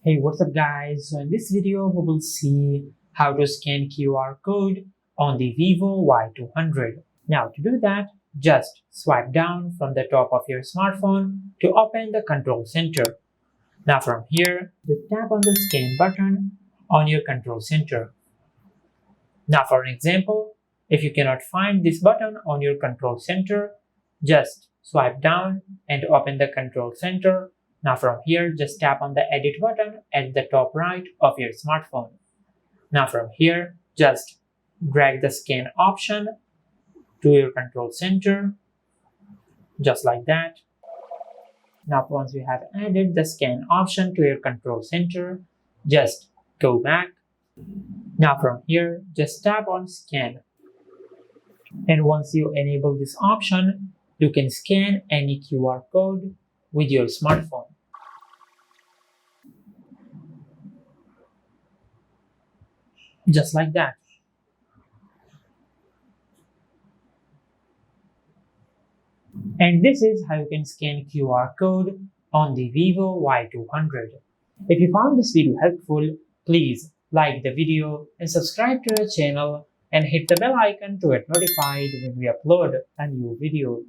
Hey, what's up guys? So in this video we will see how to scan QR code on the Vivo Y200. Now to do that, just swipe down from the top of your smartphone to open the control center. Now from here, just tap on the scan button on your control center. Now for an example, if you cannot find this button on your control center, just swipe down and open the control center. Now from here, just tap on the edit button at the top right of your smartphone. Now from here, just drag the scan option to your control center, just like that. Now once you have added the scan option to your control center, just go back. Now from here, just tap on scan. And once you enable this option, you can scan any QR code with your smartphone. Just like that. And this is how you can scan QR code on the Vivo Y200. If you found this video helpful, please like the video and subscribe to our channel and hit the bell icon to get notified when we upload a new video.